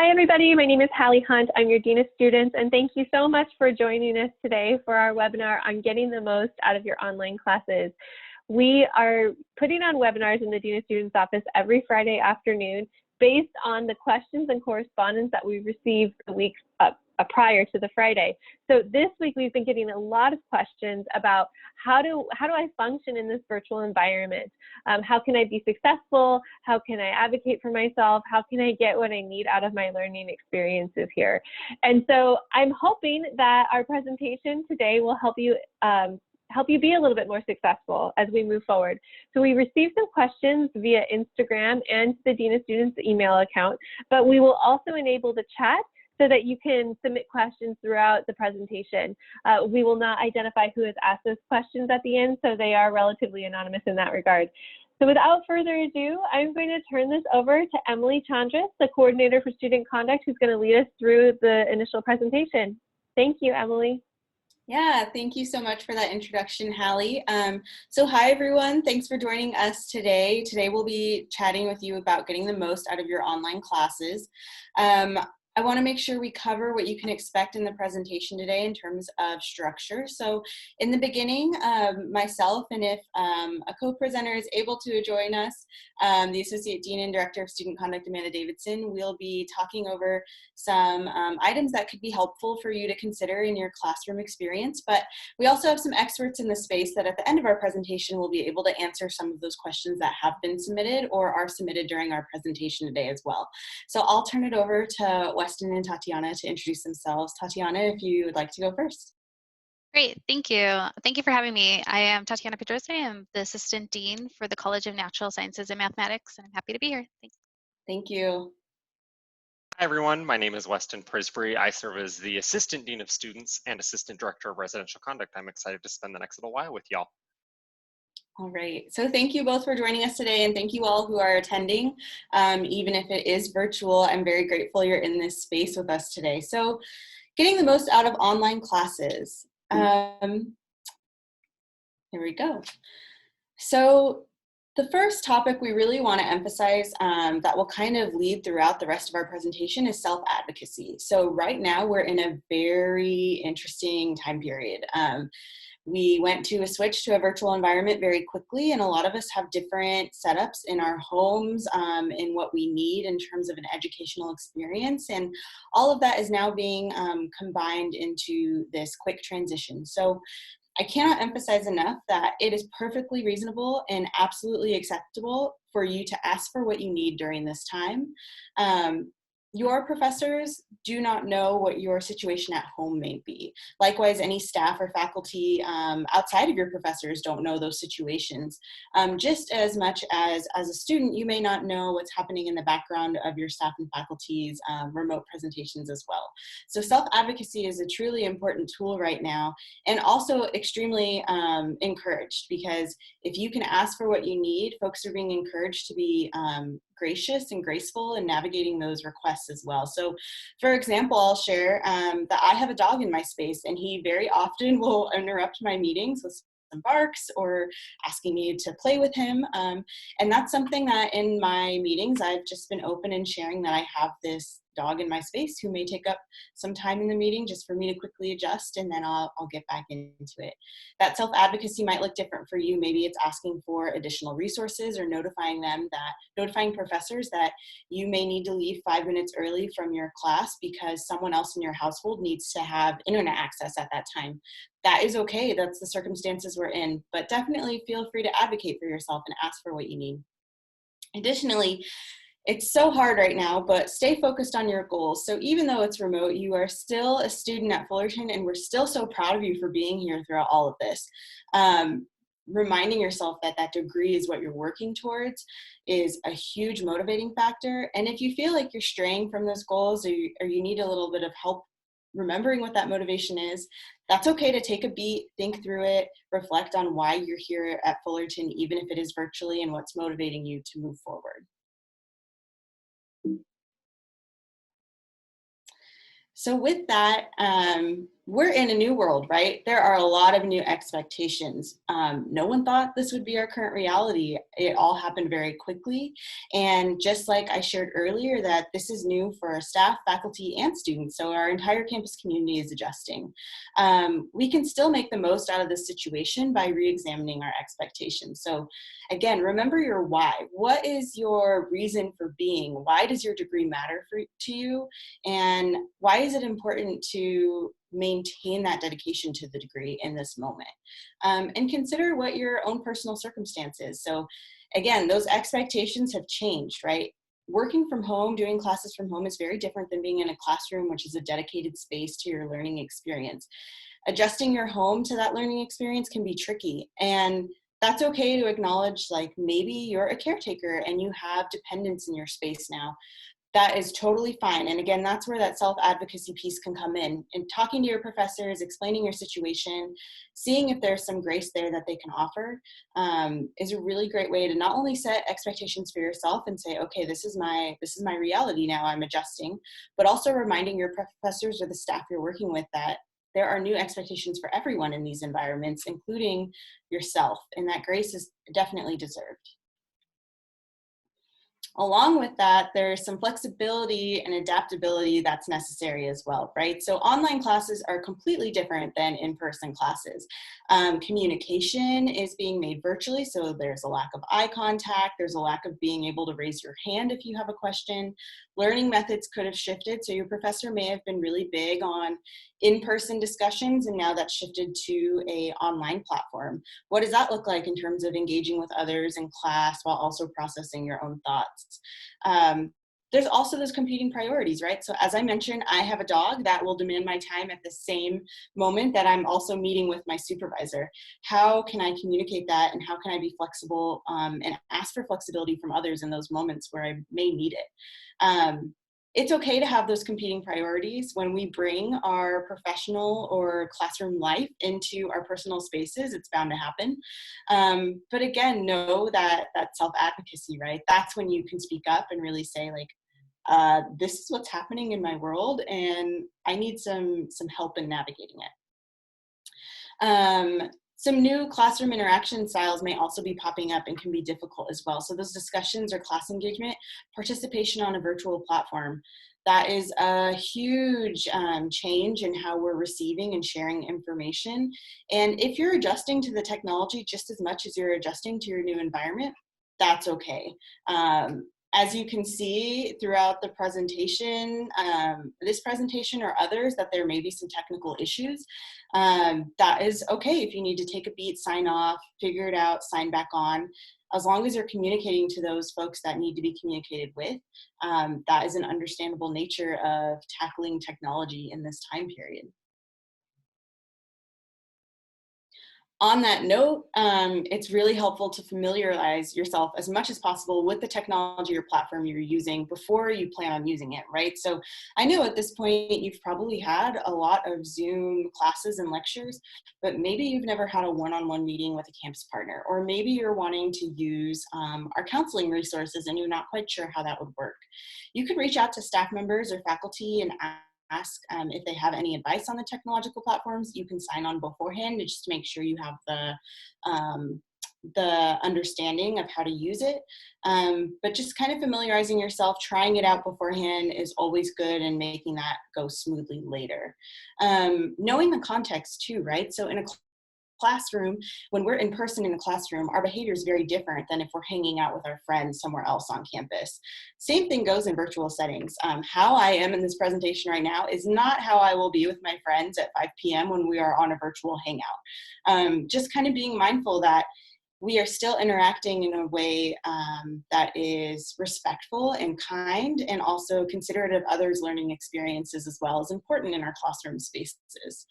Hi, everybody. My name is Hallie Hunt. I'm your Dean of Students, and thank you so much for joining us today for our webinar on getting the most out of your online classes. We are putting on webinars in the Dean of Students office every Friday afternoon based on the questions and correspondence that we received the week prior to the Friday. So this week we've been getting a lot of questions about how do I function in this virtual environment? How can I be successful? How can I advocate for myself? How can I get what I need out of my learning experiences here? And so I'm hoping that our presentation today will help you be a little bit more successful as we move forward. So we received some questions via Instagram and the Dean of Students email account, but we will also enable the chat so that you can submit questions throughout the presentation. We will not identify who has asked those questions at the end, so they are relatively anonymous in that regard. So without further ado, I'm going to turn this over to Emalie Chandras, the coordinator for student conduct, who's going to lead us through the initial presentation. Thank you, Emalie. Yeah, thank you so much for that introduction, Hallie. So hi, everyone. Thanks for joining us today. Today we'll be chatting with you about getting the most out of your online classes. I want to make sure we cover what you can expect in the presentation today in terms of structure. So in the beginning, myself, and if a co-presenter is able to join us, the Associate Dean and Director of Student Conduct, Amanda Davidson, will be talking over some items that could be helpful for you to consider in your classroom experience. But we also have some experts in the space that at the end of our presentation will be able to answer some of those questions that have been submitted or are submitted during our presentation today as well. So I'll turn it over to Weston and Tatiana to introduce themselves. Tatiana, if you would like to go first. Great, thank you. Thank you for having me. I am Tatiana Pedroza. I am the Assistant Dean for the College of Natural Sciences and Mathematics, and I'm happy to be here. Thanks. Thank you. Hi, everyone. My name is Weston Prisbrey. I serve as the Assistant Dean of Students and Assistant Director of Residential Conduct. I'm excited to spend the next little while with y'all. All right, so thank you both for joining us today, and thank you all who are attending. Even if it is virtual, I'm very grateful you're in this space with us today. So getting the most out of online classes. There we go. So the first topic we really want to emphasize that will kind of lead throughout the rest of our presentation is self-advocacy. So right now we're in a very interesting time period. We went to a switch to a virtual environment very quickly, and a lot of us have different setups in our homes in what we need in terms of an educational experience, and all of that is now being combined into this quick transition. So I cannot emphasize enough that it is perfectly reasonable and absolutely acceptable for you to ask for what you need during this time. Your professors do not know what your situation at home may be. Likewise, any staff or faculty outside of your professors don't know those situations. Just as much as a student, you may not know what's happening in the background of your staff and faculty's remote presentations as well. So self-advocacy is a truly important tool right now, and also extremely encouraged, because if you can ask for what you need, folks are being encouraged to be gracious and graceful in navigating those requests as well. So for example, I'll share that I have a dog in my space, and he very often will interrupt my meetings with some barks or asking me to play with him. And that's something that in my meetings, I've just been open and sharing that I have this dog in my space who may take up some time in the meeting just for me to quickly adjust, and then I'll get back into it. That self-advocacy might look different for you. Maybe it's asking for additional resources or notifying professors that you may need to leave 5 minutes early from your class because someone else in your household needs to have internet access at that time. That is okay. That's the circumstances we're in, but definitely feel free to advocate for yourself and ask for what you need. Additionally, it's so hard right now, but stay focused on your goals. So even though it's remote, you are still a student at Fullerton, and we're still so proud of you for being here throughout all of this. Reminding yourself that that degree is what you're working towards is a huge motivating factor. And if you feel like you're straying from those goals, or you need a little bit of help remembering what that motivation is, that's okay to take a beat, think through it, reflect on why you're here at Fullerton, even if it is virtually, and what's motivating you to move forward. So with that, we're in a new world, right? There are a lot of new expectations. No one thought this would be our current reality. It all happened very quickly. And just like I shared earlier, that this is new for our staff, faculty, and students. So our entire campus community is adjusting. We can still make the most out of this situation by re-examining our expectations. So again, remember your why. What is your reason for being? Why does your degree matter to you? And why is it important to maintain that dedication to the degree in this moment? And consider what your own personal circumstances. So again, those expectations have changed, right? Working from home, doing classes from home is very different than being in a classroom, which is a dedicated space to your learning experience. Adjusting your home to that learning experience can be tricky, and that's okay to acknowledge, like maybe you're a caretaker and you have dependents in your space now. That is totally fine. And again, that's where that self-advocacy piece can come in. And talking to your professors, explaining your situation, seeing if there's some grace there that they can offer, is a really great way to not only set expectations for yourself and say, okay, this is my reality now, I'm adjusting, but also reminding your professors or the staff you're working with that there are new expectations for everyone in these environments, including yourself, and that grace is definitely deserved. Along with that, there's some flexibility and adaptability that's necessary as well, right? So online classes are completely different than in-person classes. Communication is being made virtually, so there's a lack of eye contact, there's a lack of being able to raise your hand if you have a question. Learning methods could have shifted, so your professor may have been really big on in-person discussions, and now that's shifted to an online platform. What does that look like in terms of engaging with others in class while also processing your own thoughts? There's also those competing priorities, right? So as I mentioned, I have a dog that will demand my time at the same moment that I'm also meeting with my supervisor. How can I communicate that, and how can I be flexible and ask for flexibility from others in those moments where I may need it? It's okay to have those competing priorities. When we bring our professional or classroom life into our personal spaces, it's bound to happen. But again, know that self-advocacy, right? That's when you can speak up and really say, like, this is what's happening in my world, and I need some help in navigating it. Some new classroom interaction styles may also be popping up and can be difficult as well. So those discussions or class engagement, participation on a virtual platform, that is a huge change in how we're receiving and sharing information. And if you're adjusting to the technology just as much as you're adjusting to your new environment, that's okay. As you can see throughout the presentation, this presentation or others, that there may be some technical issues. That is okay. If you need to take a beat, sign off, figure it out, sign back on. As long as you're communicating to those folks that need to be communicated with, that is an understandable nature of tackling technology in this time period. On that note, it's really helpful to familiarize yourself as much as possible with the technology or platform you're using before you plan on using it, right? So I know at this point you've probably had a lot of Zoom classes and lectures, but maybe you've never had a one-on-one meeting with a campus partner, or maybe you're wanting to use our counseling resources and you're not quite sure how that would work. You can reach out to staff members or faculty and ask if they have any advice on the technological platforms. You can sign on beforehand just to make sure you have the understanding of how to use it. But just kind of familiarizing yourself, trying it out beforehand is always good, and making that go smoothly later. Knowing the context too, right? So in a classroom, when we're in person in the classroom, our behavior is very different than if we're hanging out with our friends somewhere else on campus. Same thing goes in virtual settings. How I am in this presentation right now is not how I will be with my friends at 5 p.m. when we are on a virtual hangout. Just kind of being mindful that we are still interacting in a way that is respectful and kind, and also considerate of others' learning experiences as well, is important in our classroom spaces.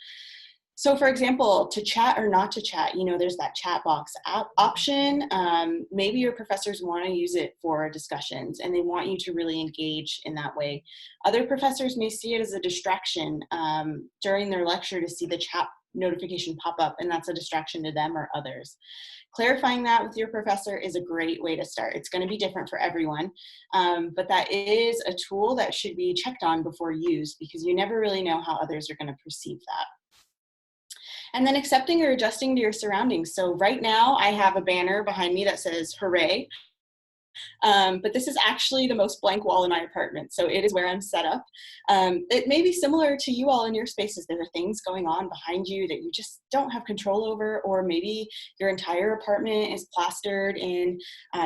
So for example, to chat or not to chat, there's that chat box option. Maybe your professors want to use it for discussions and they want you to really engage in that way. Other professors may see it as a distraction during their lecture to see the chat notification pop up, and that's a distraction to them or others. Clarifying that with your professor is a great way to start. It's going to be different for everyone, but that is a tool that should be checked on before used, because you never really know how others are going to perceive that. And then accepting or adjusting to your surroundings. So right now I have a banner behind me that says hooray. But this is actually the most blank wall in my apartment. So it is where I'm set up. It may be similar to you all in your spaces. There are things going on behind you that you just don't have control over, or maybe your entire apartment is plastered in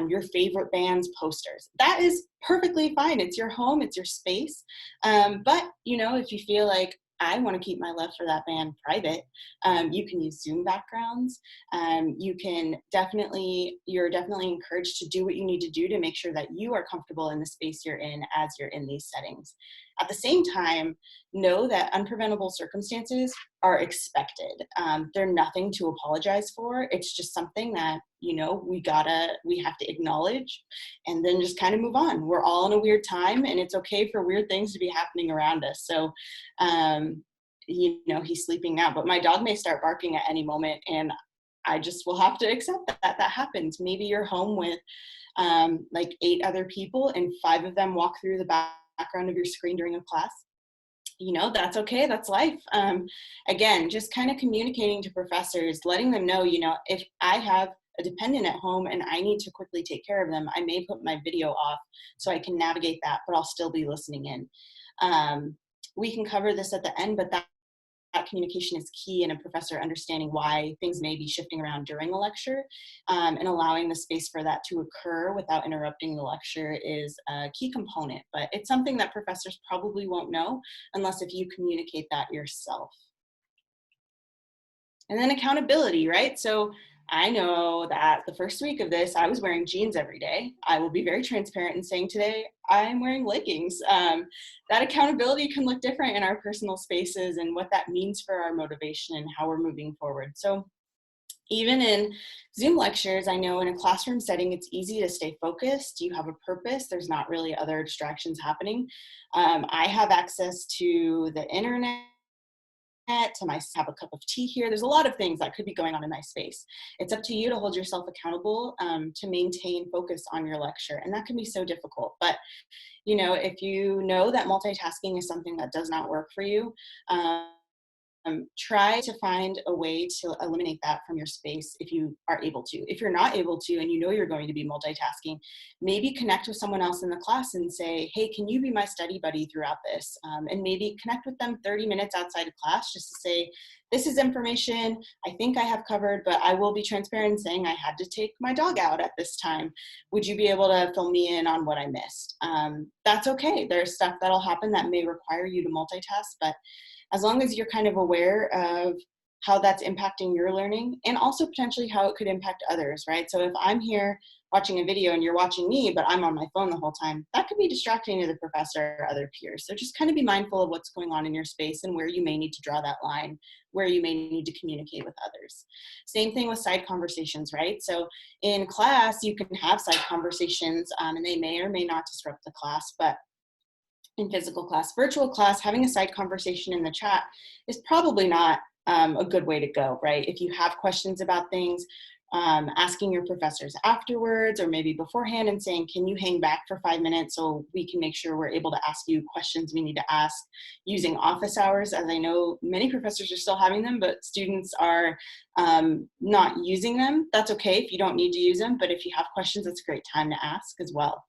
your favorite band's posters. That is perfectly fine. It's your home, it's your space. But you know, if you feel like I want to keep my love for that band private, you can use Zoom backgrounds. You're definitely encouraged to do what you need to do to make sure that you are comfortable in the space you're in as you're in these settings. At the same time, know that unpreventable circumstances are expected. They're nothing to apologize for. It's just something that, you know, we have to acknowledge and then just kind of move on. We're all in a weird time, and it's okay for weird things to be happening around us. So, you know, he's sleeping now, but my dog may start barking at any moment, and I just will have to accept that happens. Maybe you're home with like 8 other people and 5 of them walk through the background of your screen during a class. You know, that's okay, that's life. Again, just kind of communicating to professors, letting them know, you know, if I have a dependent at home and I need to quickly take care of them, I may put my video off so I can navigate that, but I'll still be listening in. We can cover this at the end, but that communication is key in a professor understanding why things may be shifting around during a lecture, and allowing the space for that to occur without interrupting the lecture is a key component. But it's something that professors probably won't know unless if you communicate that yourself. And then accountability, right? So I know that the first week of this, I was wearing jeans every day. I will be very transparent in saying today, I'm wearing leggings. That accountability can look different in our personal spaces and what that means for our motivation and how we're moving forward. So even in Zoom lectures, I know in a classroom setting, it's easy to stay focused. You have a purpose. There's not really other distractions happening. I have access to the internet, to have a cup of tea here. There's a lot of things that could be going on in my space. It's up to you to hold yourself accountable to maintain focus on your lecture. And that can be so difficult. But, you know, if you know that multitasking is something that does not work for you, try to find a way to eliminate that from your space if you are able to. If you're not able to and you know you're going to be multitasking, maybe connect with someone else in the class and say, hey, can you be my study buddy throughout this? And maybe connect with them 30 minutes outside of class just to say, this is information I think I have covered, but I will be transparent in saying I had to take my dog out at this time. Would you be able to fill me in on what I missed? That's okay. There's stuff that'll happen that may require you to multitask, but as long as you're kind of aware of how that's impacting your learning and also potentially how it could impact others, right? So if I'm here watching a video and you're watching me, but I'm on my phone the whole time, that could be distracting to the professor or other peers. So just kind of be mindful of what's going on in your space and where you may need to draw that line, where you may need to communicate with others. Same thing with side conversations, right? So in class, you can have side conversations and they may or may not disrupt the class, but in physical class, virtual class, having a side conversation in the chat is probably not a good way to go, right? If you have questions about things, asking your professors afterwards or maybe beforehand and saying, can you hang back for 5 minutes so we can make sure we're able to ask you questions we need to ask, using office hours, as I know many professors are still having them, but students are not using them. That's okay if you don't need to use them, but if you have questions, it's a great time to ask as well.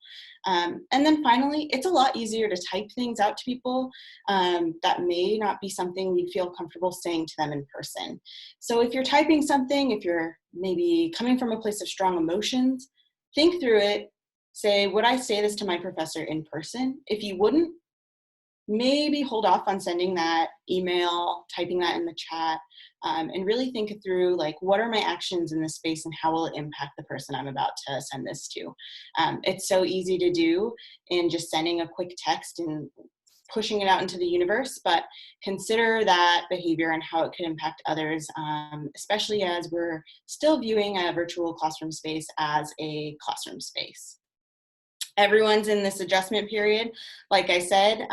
And then finally, it's a lot easier to type things out to people that may not be something you'd feel comfortable saying to them in person. So if you're typing something, if you're maybe coming from a place of strong emotions, think through it, say, would I say this to my professor in person? If you wouldn't, maybe hold off on sending that email, typing that in the chat, and really think through, like, what are my actions in this space and how will it impact the person I'm about to send this to? It's so easy to do in just sending a quick text and pushing it out into the universe, but consider that behavior and how it could impact others, especially as we're still viewing a virtual classroom space as a classroom space. Everyone's in this adjustment period. Like I said,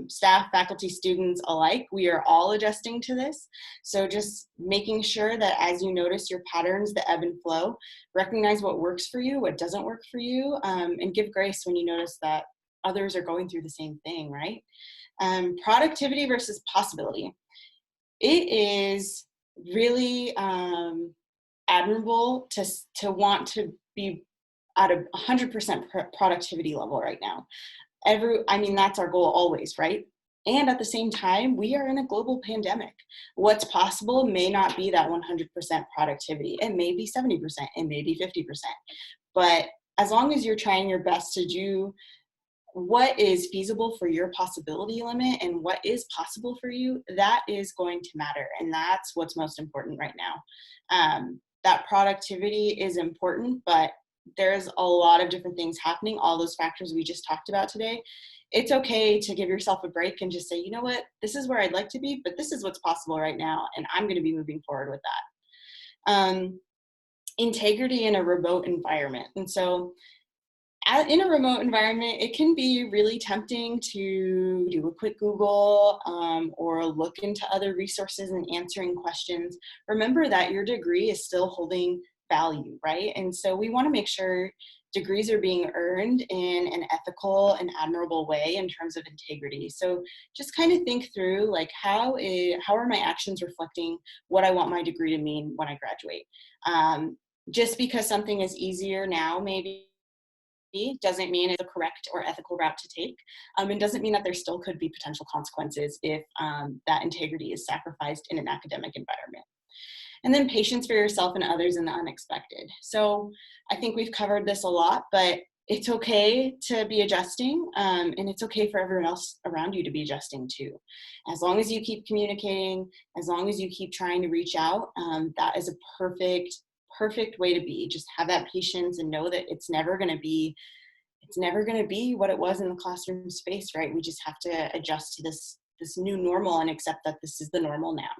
staff, faculty, students alike, we are all adjusting to this. So just making sure that as you notice your patterns, the ebb and flow, recognize what works for you, what doesn't work for you, and give grace when you notice that others are going through the same thing, right? Productivity versus possibility. It is really admirable to want to be at a 100% productivity level right now. I mean, that's our goal always, right? And at the same time, we are in a global pandemic. What's possible may not be that 100% productivity. It may be 70%, it may be 50%. But as long as you're trying your best to do what is feasible for your possibility limit and what is possible for you, that is going to matter. And that's what's most important right now. That productivity is important, but there's a lot of different things happening, all those factors we just talked about today. It's okay to give yourself a break and just say, you know what, this is where I'd like to be, but this is what's possible right now, and I'm going to be moving forward with that. Integrity in a remote environment. And so in a remote environment, it can be really tempting to do a quick Google or look into other resources and answering questions. Remember that your degree is still holding value, right? And so we want to make sure degrees are being earned in an ethical and admirable way in terms of integrity. So just kind of think through, like, how are my actions reflecting what I want my degree to mean when I graduate? Just because something is easier now, maybe, doesn't mean it's a correct or ethical route to take, and doesn't mean that there still could be potential consequences if that integrity is sacrificed in an academic environment. And then patience for yourself and others in the unexpected. So I think we've covered this a lot, but it's okay to be adjusting, and it's okay for everyone else around you to be adjusting too. As long as you keep communicating, as long as you keep trying to reach out, that is a perfect way to be. Just have that patience and know that it's never going to be what it was in the classroom space, right? We just have to adjust to this new normal and accept that this is the normal now.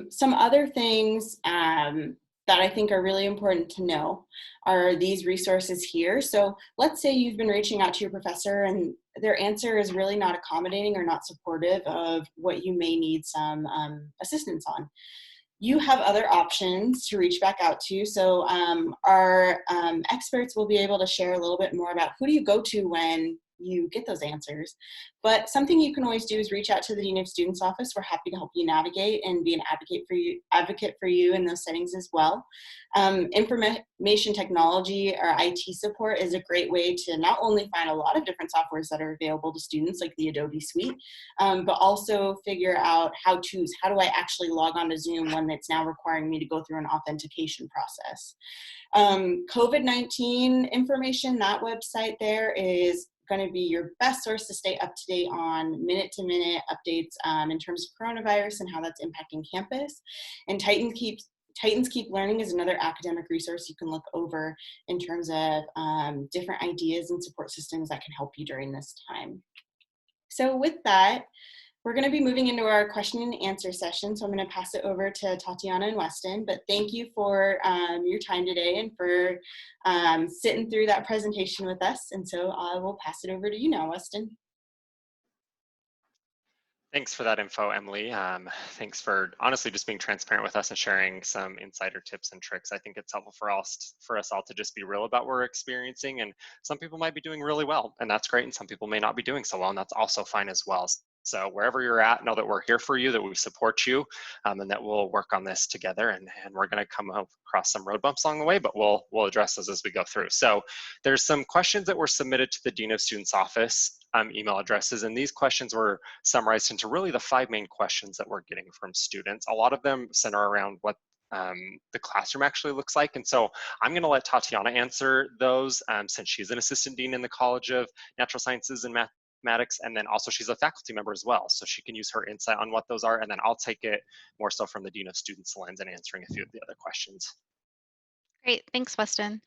Some other things that I think are really important to know are these resources here. So let's say you've been reaching out to your professor and their answer is really not accommodating or not supportive of what you may need some assistance on. You have other options to reach back out to. So our experts will be able to share a little bit more about who do you go to when you get those answers. But something you can always do is reach out to the Dean of Students office. We're happy to help you navigate and be an advocate for you in those settings as well. Information technology or IT support is a great way to not only find a lot of different softwares that are available to students, like the Adobe Suite, but also figure out how-tos. How do I actually log on to Zoom when it's now requiring me to go through an authentication process? COVID-19 information, that website there is going to be your best source to stay up to date on minute-to-minute updates in terms of coronavirus and how that's impacting campus. And Titans Keep Learning is another academic resource you can look over in terms of different ideas and support systems that can help you during this time. So with that, we're going to be moving into our question and answer session. So I'm going to pass it over to Tatiana and Weston, but thank you for your time today and for sitting through that presentation with us. And so I will pass it over to you now, Weston. Thanks for that info, Emily. Thanks for honestly just being transparent with us and sharing some insider tips and tricks. I think it's helpful for us all to just be real about what we're experiencing. And some people might be doing really well, and that's great. And some people may not be doing so well, and that's also fine as well. So wherever you're at, know that we're here for you, that we support you, and that we'll work on this together. And we're going to come across some road bumps along the way, but we'll address those as we go through. So there's some questions that were submitted to the Dean of Students office email addresses, and these questions were summarized into really the 5 main questions that we're getting from students. A lot of them center around what the classroom actually looks like. And so I'm going to let Tatiana answer those since she's an assistant dean in the College of Natural Sciences and Mathematics, and then also she's a faculty member as well. So she can use her insight on what those are, and then I'll take it more so from the Dean of Students lens and answering a few of the other questions. Great, thanks, Weston.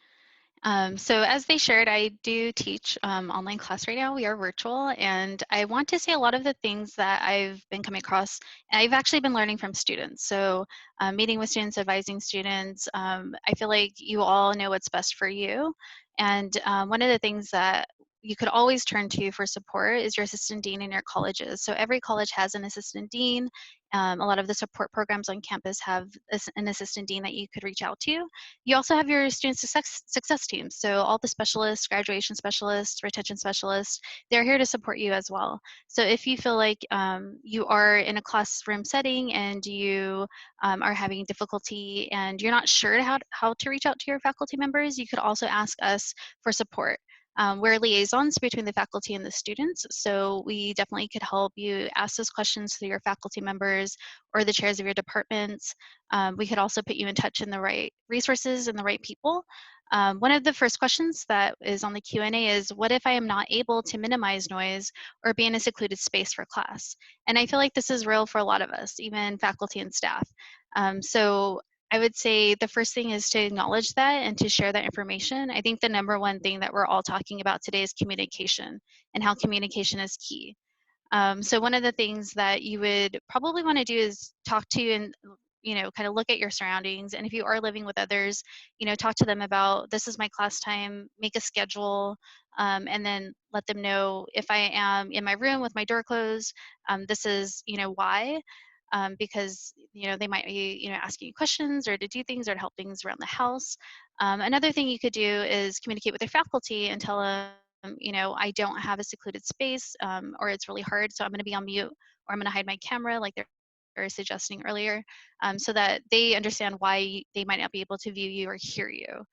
So as they shared, I do teach online class right now. We are virtual, and I want to say a lot of the things that I've been coming across, and I've actually been learning from students. So meeting with students, advising students, I feel like you all know what's best for you. And one of the things that you could always turn to for support is your assistant dean in your colleges. So every college has an assistant dean. A lot of the support programs on campus have an assistant dean that you could reach out to. You also have your student success teams. So all the specialists, graduation specialists, retention specialists, they're here to support you as well. So if you feel like you are in a classroom setting and you are having difficulty and you're not sure how to reach out to your faculty members, you could also ask us for support. We're liaisons between the faculty and the students, so we definitely could help you ask those questions to your faculty members or the chairs of your departments. We could also put you in touch in the right resources and the right people. One of the first questions that is on the Q&A is, what if I am not able to minimize noise or be in a secluded space for class? And I feel like this is real for a lot of us, even faculty and staff. So I would say the first thing is to acknowledge that and to share that information. I think the number one thing that we're all talking about today is communication and how communication is key. So one of the things that you would probably want to do is talk to and kind of look at your surroundings. And if you are living with others, talk to them about, this is my class time, make a schedule, and then let them know if I am in my room with my door closed, this is, why. Because they might be asking you questions or to do things or to help things around the house. Another thing you could do is communicate with your faculty and tell them, I don't have a secluded space, or it's really hard, so I'm going to be on mute, or I'm going to hide my camera, like they're suggesting earlier, so that they understand why they might not be able to view you or hear you.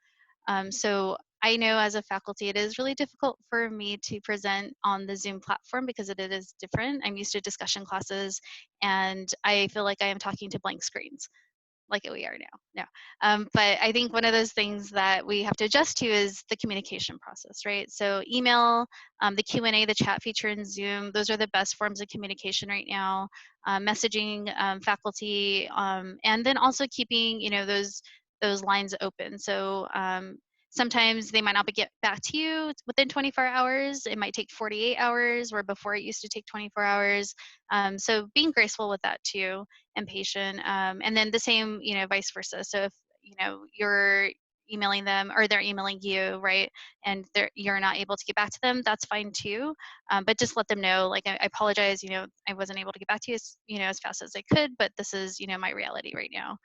So I know as a faculty, it is really difficult for me to present on the Zoom platform because it is different. I'm used to discussion classes, and I feel like I am talking to blank screens, like we are now. No, but I think one of those things that we have to adjust to is the communication process, right? So email, the Q&A, the chat feature in Zoom, those are the best forms of communication right now. Messaging faculty, and then also keeping those lines open. So sometimes they might not get back to you within 24 hours. It might take 48 hours, where before it used to take 24 hours. So being graceful with that too, and patient. And then the same, vice versa. So if, you're emailing them or they're emailing you, right, and you're not able to get back to them, that's fine too. But just let them know, like, I apologize, I wasn't able to get back to you, as fast as I could, but this is, my reality right now.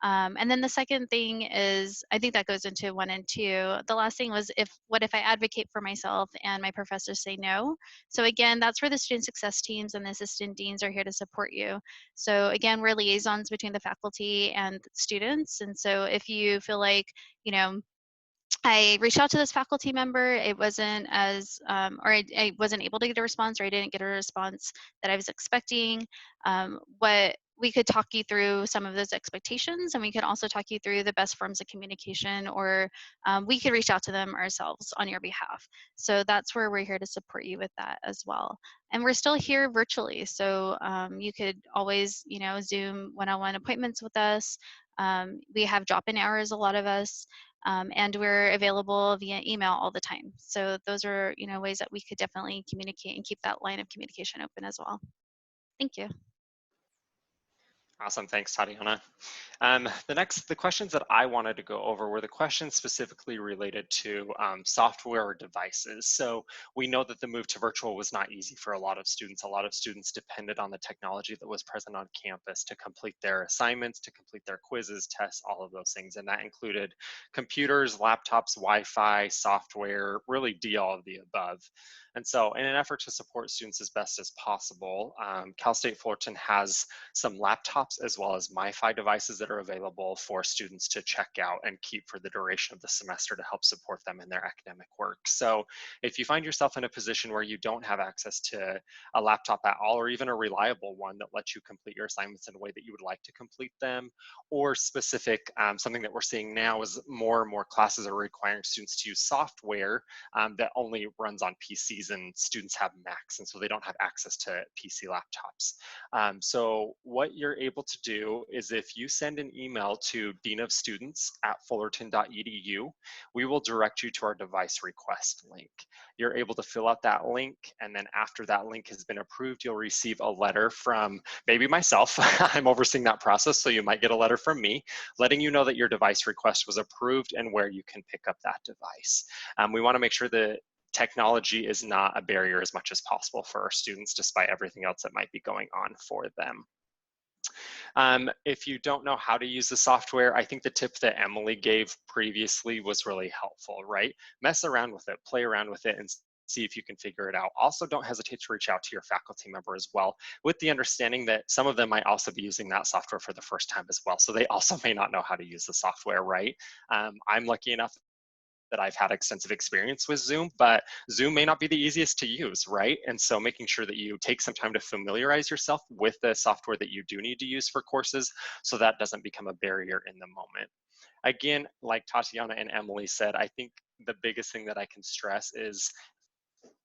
And then the second thing is, I think that goes into 1 and 2. The last thing was, what if I advocate for myself and my professors say no? So again, that's where the student success teams and the assistant deans are here to support you. So again, we're liaisons between the faculty and students. And so if you feel like, I reached out to this faculty member, it wasn't as, or I wasn't able to get a response, or I didn't get a response that I was expecting, what we could talk you through some of those expectations, and we could also talk you through the best forms of communication, or we could reach out to them ourselves on your behalf. So that's where we're here to support you with that as well. And we're still here virtually, so you could always, Zoom one-on-one appointments with us. We have drop-in hours, a lot of us. And we're available via email all the time. So those are, ways that we could definitely communicate and keep that line of communication open as well. Thank you. Awesome, thanks, Tatiana. The questions that I wanted to go over were the questions specifically related to software or devices. So we know that the move to virtual was not easy for a lot of students. A lot of students depended on the technology that was present on campus to complete their assignments, to complete their quizzes, tests, all of those things. And that included computers, laptops, Wi-Fi, software, really all of the above. And so in an effort to support students as best as possible, Cal State Fullerton has some laptops as well as MiFi devices that are available for students to check out and keep for the duration of the semester to help support them in their academic work. So if you find yourself in a position where you don't have access to a laptop at all, or even a reliable one that lets you complete your assignments in a way that you would like to complete them, or specific, something that we're seeing now is more and more classes are requiring students to use software that only runs on PCs, and students have Macs, and so they don't have access to PC laptops. So what you're able to do is, if you send an email to deanofstudents@fullerton.edu, we will direct you to our device request link. You're able to fill out that link, and then after that link has been approved, you'll receive a letter from maybe myself. I'm overseeing that process, so you might get a letter from me letting you know that your device request was approved and where you can pick up that device. We want to make sure that technology is not a barrier as much as possible for our students, despite everything else that might be going on for them. If you don't know how to use the software, I think the tip that Emalie gave previously was really helpful, right? Mess around with it, play around with it, and see if you can figure it out. Also, don't hesitate to reach out to your faculty member as well, with the understanding that some of them might also be using that software for the first time as well. So they also may not know how to use the software, right? I'm lucky enough that I've had extensive experience with Zoom, but Zoom may not be the easiest to use, right? And so making sure that you take some time to familiarize yourself with the software that you do need to use for courses, so that doesn't become a barrier in the moment. Again, like Tatiana and Emalie said, I think the biggest thing that I can stress is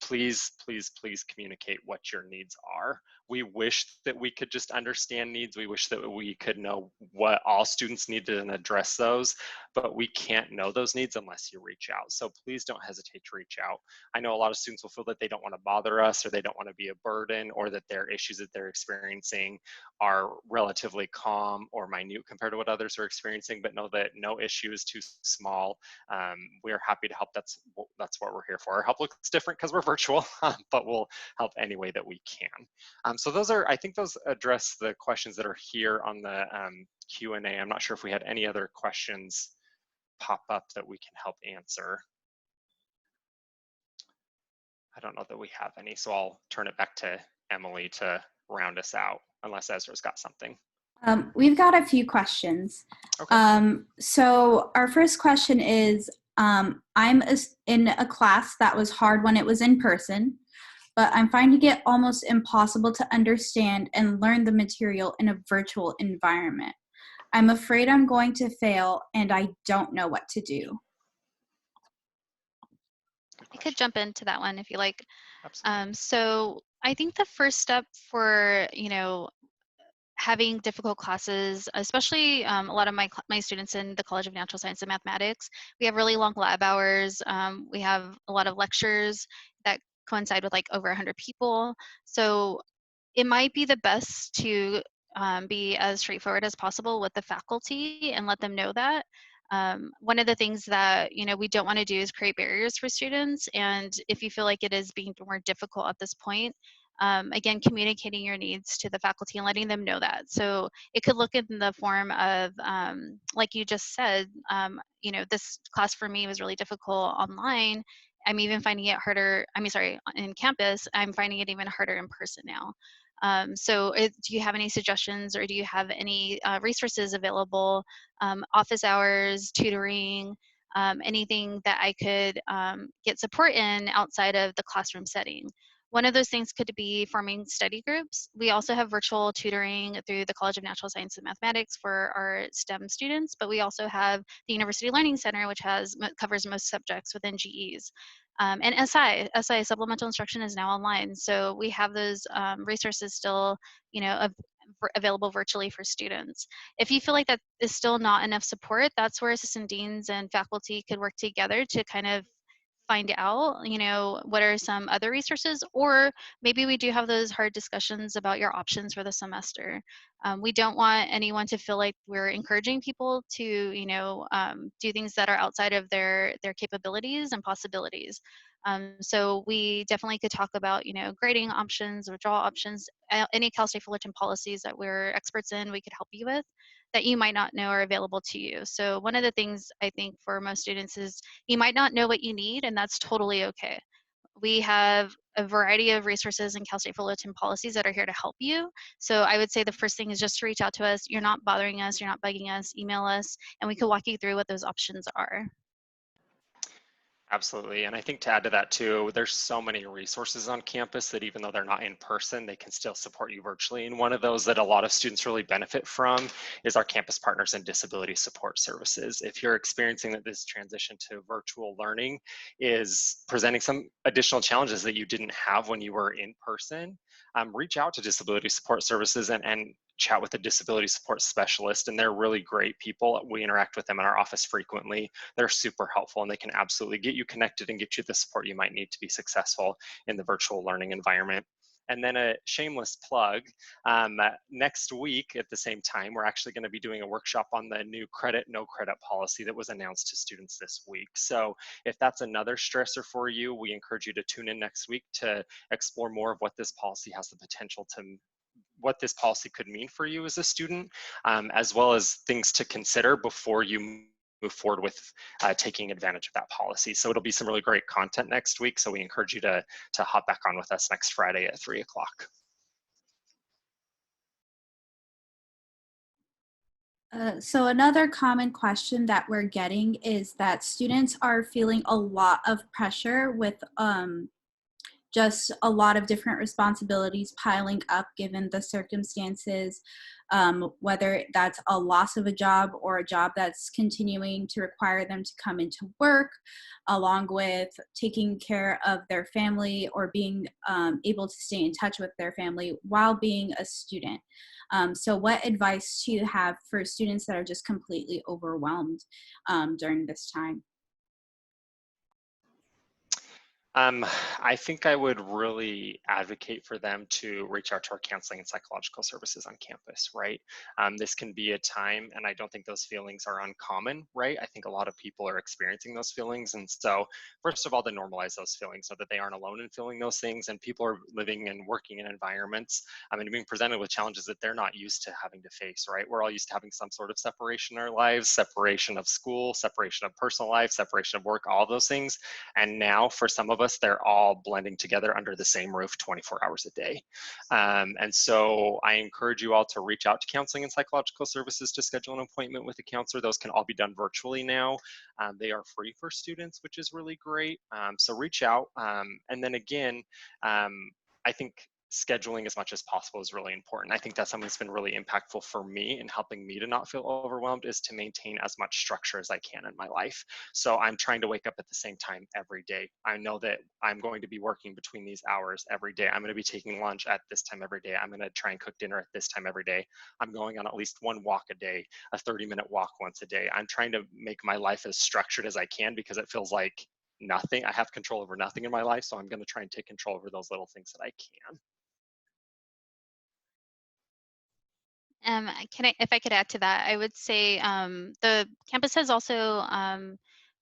please, please, please communicate what your needs are. We wish that we could just understand needs. We wish that we could know what all students needed and address those, but we can't know those needs unless you reach out. So please don't hesitate to reach out. I know a lot of students will feel that they don't want to bother us, or they don't want to be a burden, or that their issues that they're experiencing are relatively calm or minute compared to what others are experiencing, but know that no issue is too small. We're happy to help. That's what we're here for. Our help looks different because we're virtual, but we'll help any way that we can. So I think those address the questions that are here on the Q&A. I'm not sure if we had any other questions pop up that we can help answer. I don't know that we have any, so I'll turn it back to Emalie to round us out, unless Ezra's got something. We've got a few questions. Okay. So our first question is, I'm in a class that was hard when it was in person, but I'm finding it almost impossible to understand and learn the material in a virtual environment. I'm afraid I'm going to fail, and I don't know what to do. I could jump into that one if you like. Absolutely. So I think the first step for, having difficult classes, especially a lot of my students in the College of Natural Science and Mathematics, we have really long lab hours. We have a lot of lectures that coincide with like over 100 people. So it might be the best to be as straightforward as possible with the faculty and let them know that. One of the things that we don't want to do is create barriers for students, and if you feel like it is being more difficult at this point, again, communicating your needs to the faculty and letting them know that. So it could look in the form of, like you just said, this class for me was really difficult online. I'm even finding it harder, in campus, I'm finding it even harder in person now. So do you have any suggestions, or do you have any resources available, office hours, tutoring, anything that I could get support in outside of the classroom setting? One of those things could be forming study groups. We also have virtual tutoring through the College of Natural Science and Mathematics for our STEM students, but we also have the University Learning Center, which covers most subjects within GEs. And SI, Supplemental Instruction, is now online. So we have those resources still, available virtually for students. If you feel like that is still not enough support, that's where assistant deans and faculty could work together to kind of find out, what are some other resources, or maybe we do have those hard discussions about your options for the semester. We don't want anyone to feel like we're encouraging people to, do things that are outside of their capabilities and possibilities. So we definitely could talk about, grading options, withdrawal options, any Cal State Fullerton policies that we're experts in, we could help you with, that you might not know are available to you. So one of the things I think for most students is you might not know what you need, and that's totally okay. We have a variety of resources in Cal State Fullerton policies that are here to help you. So I would say the first thing is just to reach out to us. You're not bothering us, you're not bugging us, email us, and we can walk you through what those options are. Absolutely. And I think to add to that too, there's so many resources on campus that even though they're not in person, they can still support you virtually. And one of those that a lot of students really benefit from is our campus partners and disability support services. If you're experiencing that this transition to virtual learning is presenting some additional challenges that you didn't have when you were in person, reach out to disability support services and chat with a disability support specialist, and they're really great people. We interact with them in our office frequently. They're super helpful, and they can absolutely get you connected and get you the support you might need to be successful in the virtual learning environment. And then a shameless plug, next week at the same time, we're actually going to be doing a workshop on the new credit, no credit policy that was announced to students this week. So if that's another stressor for you, we encourage you to tune in next week to explore more of what this policy has the potential to, what this policy could mean for you as a student, as well as things to consider before you move forward with taking advantage of that policy. So it'll be some really great content next week. So we encourage you to hop back on with us next Friday at 3 o'clock. So another common question that we're getting is that students are feeling a lot of pressure with just a lot of different responsibilities piling up given the circumstances, whether that's a loss of a job or a job that's continuing to require them to come into work, along with taking care of their family or being able to stay in touch with their family while being a student. So what advice do you have for students that are just completely overwhelmed during this time? I think I would really advocate for them to reach out to our counseling and psychological services on campus, right? This can be a time, and I don't think those feelings are uncommon, right? I think a lot of people are experiencing those feelings. And so, first of all, to normalize those feelings so that they aren't alone in feeling those things. And people are living and working in environments, and being presented with challenges that they're not used to having to face, right? We're all used to having some sort of separation in our lives, separation of school, separation of personal life, separation of work, all those things. And now for some of us, they're all blending together under the same roof 24 hours a day. And so I encourage you all to reach out to counseling and psychological services to schedule an appointment with a counselor. Those can all be done virtually now. They are free for students, which is really great. So reach out. And then again, I think scheduling as much as possible is really important. I think that's something that's been really impactful for me in helping me to not feel overwhelmed, is to maintain as much structure as I can in my life. So I'm trying to wake up at the same time every day. I know that I'm going to be working between these hours every day. I'm going to be taking lunch at this time every day. I'm going to try and cook dinner at this time every day. I'm going on at least one walk a day, a 30-minute walk once a day. I'm trying to make my life as structured as I can, because it feels like nothing. I have control over nothing in my life. So I'm going to try and take control over those little things that I can. If I could add to that, I would say the campus has also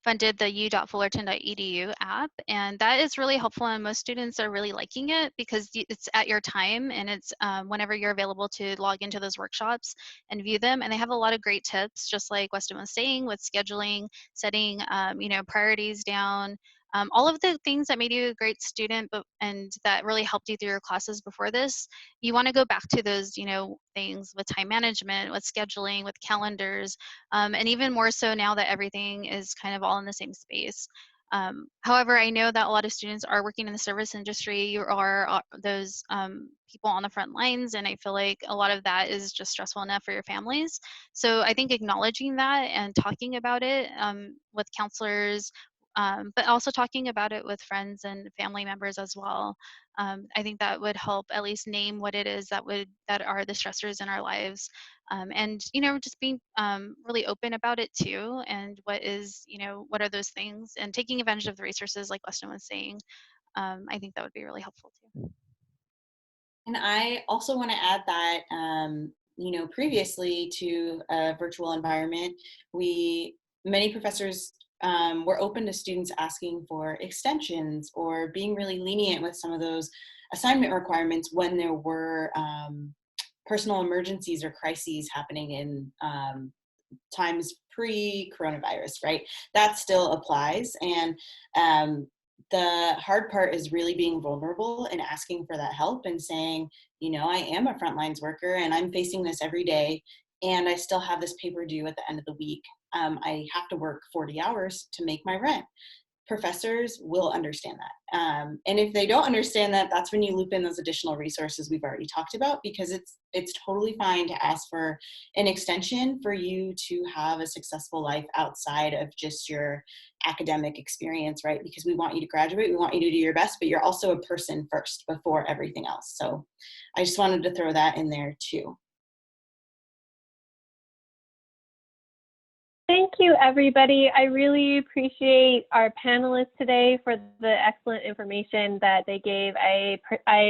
funded the u.fullerton.edu app, and that is really helpful, and most students are really liking it because it's at your time, and it's whenever you're available to log into those workshops and view them. And they have a lot of great tips, just like Weston was saying, with scheduling, setting priorities down, all of the things that made you a great student, and that really helped you through your classes before this. You want to go back to those, things with time management, with scheduling, with calendars, and even more so now that everything is kind of all in the same space. However, I know that a lot of students are working in the service industry. You are those people on the front lines, and I feel like a lot of that is just stressful enough for your families. So I think acknowledging that and talking about it with counselors, but also talking about it with friends and family members as well. I think that would help at least name what it is that are the stressors in our lives, and just being really open about it too. And what are those things, and taking advantage of the resources like Weston was saying. I think that would be really helpful too. And I also want to add that, previously to a virtual environment, many professors were open to students asking for extensions or being really lenient with some of those assignment requirements when there were personal emergencies or crises happening in times pre-coronavirus, right? That still applies. And the hard part is really being vulnerable and asking for that help and saying, I am a frontlines worker and I'm facing this every day, and I still have this paper due at the end of the week. I have to work 40 hours to make my rent. Professors will understand that. And if they don't understand that, that's when you loop in those additional resources we've already talked about, because it's totally fine to ask for an extension for you to have a successful life outside of just your academic experience, right? Because we want you to graduate, we want you to do your best, but you're also a person first before everything else. So I just wanted to throw that in there too. Thank you, everybody. I really appreciate our panelists today for the excellent information that they gave. I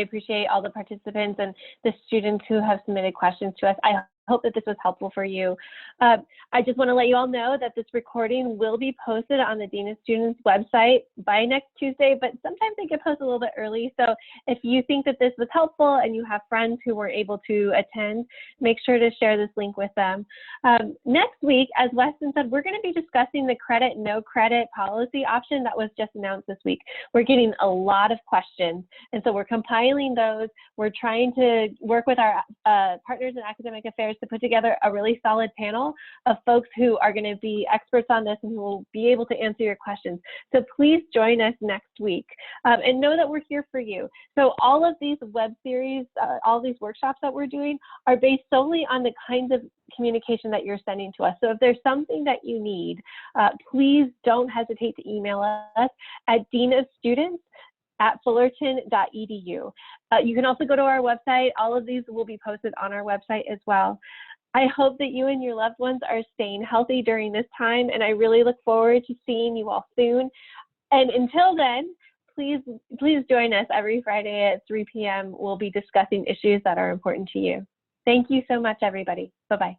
appreciate all the participants and the students who have submitted questions to us. I hope that this was helpful for you. I just want to let you all know that this recording will be posted on the Dean of Students website by next Tuesday, but sometimes they get posted a little bit early. So if you think that this was helpful and you have friends who were able to attend, make sure to share this link with them. Next week, as Weston said, we're going to be discussing the credit, no credit policy option that was just announced this week. We're getting a lot of questions, and so we're compiling those. We're trying to work with our partners in academic affairs to put together a really solid panel of folks who are going to be experts on this and who will be able to answer your questions. So please join us next week, and know that we're here for you. So all of these web series, all these workshops that we're doing are based solely on the kinds of communication that you're sending to us. So if there's something that you need, please don't hesitate to email us at deanofstudents@fullerton.edu. You can also go to our website. All of these will be posted on our website as well. I hope that you and your loved ones are staying healthy during this time, and I really look forward to seeing you all soon. And until then, please join us every Friday at 3 p.m. We'll be discussing issues that are important to you. Thank you so much, everybody. Bye-bye.